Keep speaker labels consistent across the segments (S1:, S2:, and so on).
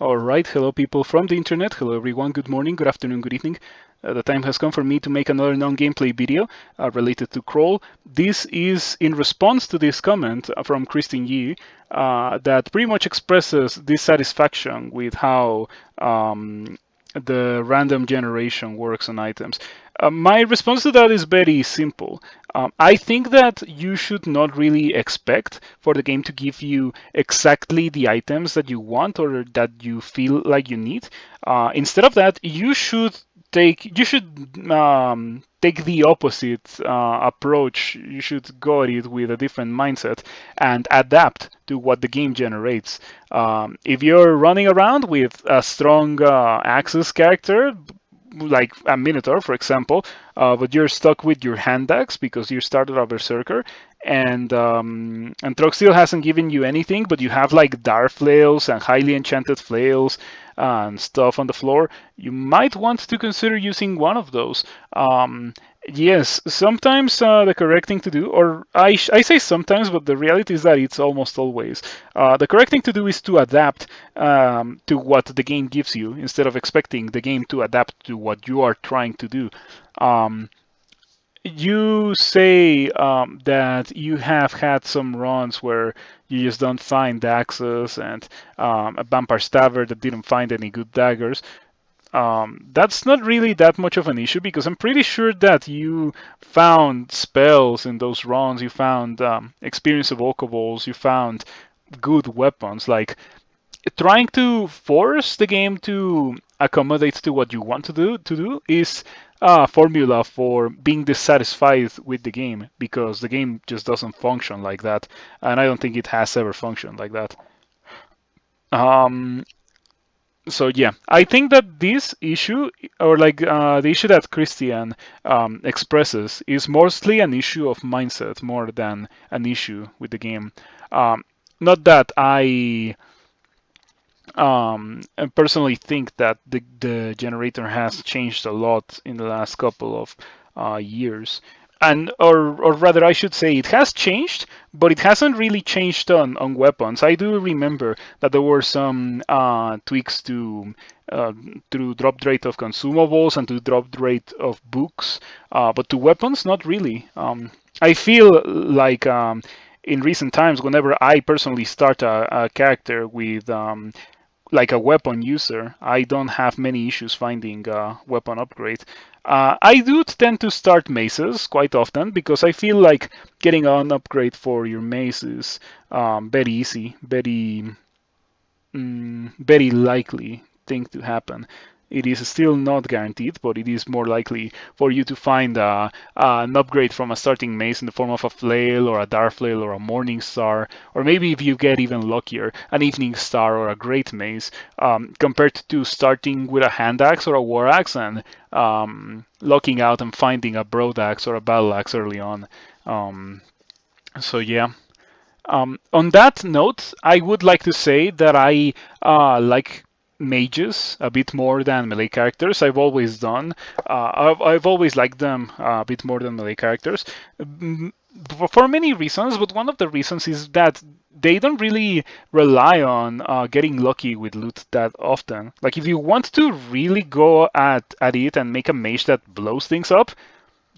S1: All right, hello people from the internet. Hello everyone. Good morning, good afternoon, good evening. The time has come for me to make another non-gameplay video related to Crawl. This is in response to this comment from Christine Yi that pretty much expresses dissatisfaction with how the random generation works on items. My response to that is very simple. I think that you should not really expect for the game to give you exactly the items that you want or that you feel like you need. Instead of that, you should take the opposite approach. You should go at it with a different mindset and adapt to what the game generates. If you're running around with a strong Axis character, like a Minotaur, for example, but you're stuck with your hand axe because you started a Berserker, and Trog still hasn't given you anything, but you have like Dark Flails and highly enchanted flails and stuff on the floor. You might want to consider using one of those. Yes, sometimes the correct thing to do, or I say sometimes, but the reality is that it's almost always. The correct thing to do is to adapt to what the game gives you instead of expecting the game to adapt to what you are trying to do. Um, you say that you have had some runs where you just don't find axes and a vampire stabber that didn't find any good daggers. That's not really that much of an issue because I'm pretty sure that you found spells in those runs, you found experience evocables, you found good weapons. Like trying to force the game to accommodate to what you want to do is a formula for being dissatisfied with the game because the game just doesn't function like that, and I don't think it has ever functioned like that. Um, so yeah, I think that this issue, or like the issue that Christian expresses, is mostly an issue of mindset more than an issue with the game. Not that I personally think that the generator has changed a lot in the last couple of years. And or rather I should say it has changed, but it hasn't really changed on weapons. I do remember that there were some tweaks uh, to drop rate of consumables and to drop rate of books, but to weapons not really. I feel like in recent times, whenever I personally start a character with like a weapon user, I don't have many issues finding a weapon upgrade. I do tend to start maces quite often because I feel like getting an upgrade for your mace is very easy, very likely thing to happen. It is still not guaranteed, but it is more likely for you to find an upgrade from a starting mace in the form of a flail or a dark flail or a morning star, or maybe if you get even luckier, an evening star or a great mace, compared to starting with a hand axe or a war axe and locking out and finding a broad axe or a battle axe early on. Um, so yeah. On that note, I would like to say that I like mages a bit more than melee characters. I've always done. I've always liked them a bit more than melee characters mm, for many reasons, but one of the reasons is that they don't really rely on getting lucky with loot that often. Like if you want to really go at it and make a mage that blows things up,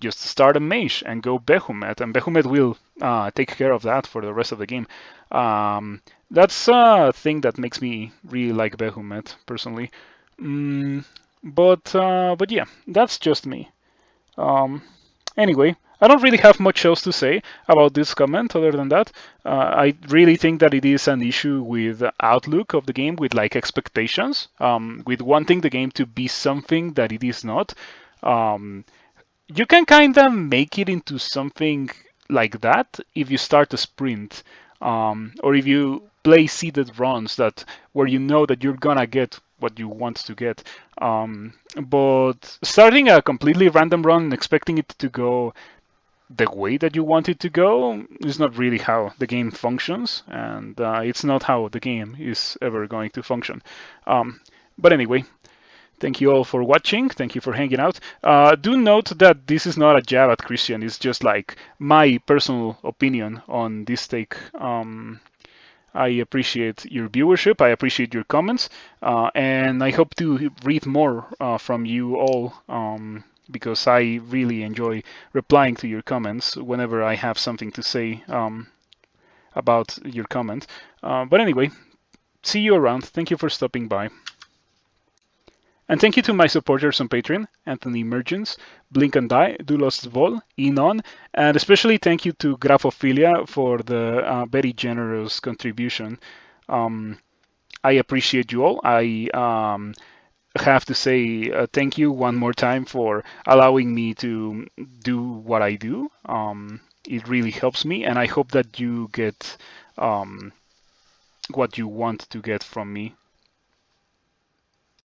S1: just start a mage and go Behemoth, and Behemoth will take care of that for the rest of the game. That's a thing that makes me really like Behemoth personally. Mm, but yeah, that's just me. Um, anyway, I don't really have much else to say about this comment other than that. I really think that it is an issue with the outlook of the game, with like expectations, with wanting the game to be something that it is not. Um, you can kind of make it into something like that if you start a sprint, or if you play seeded runs that where you know that you're gonna get what you want to get. But starting a completely random run and expecting it to go the way that you want it to go is not really how the game functions, and it's not how the game is ever going to function. But anyway, thank you all for watching. Thank you for hanging out. Do note that this is not a jab at Christian. It's just like my personal opinion on this take. I appreciate your viewership. I appreciate your comments, and I hope to read more from you all. Because I really enjoy replying to your comments whenever I have something to say about your comment. But anyway, see you around. Thank you for stopping by. And thank you to my supporters on Patreon, Anthony Mergens, Blink and Die, Dulos Vol, Inon, and especially thank you to Grapophilia for the very generous contribution. Um, I appreciate you all. I have to say thank you one more time for allowing me to do what I do. It really helps me, and I hope that you get what you want to get from me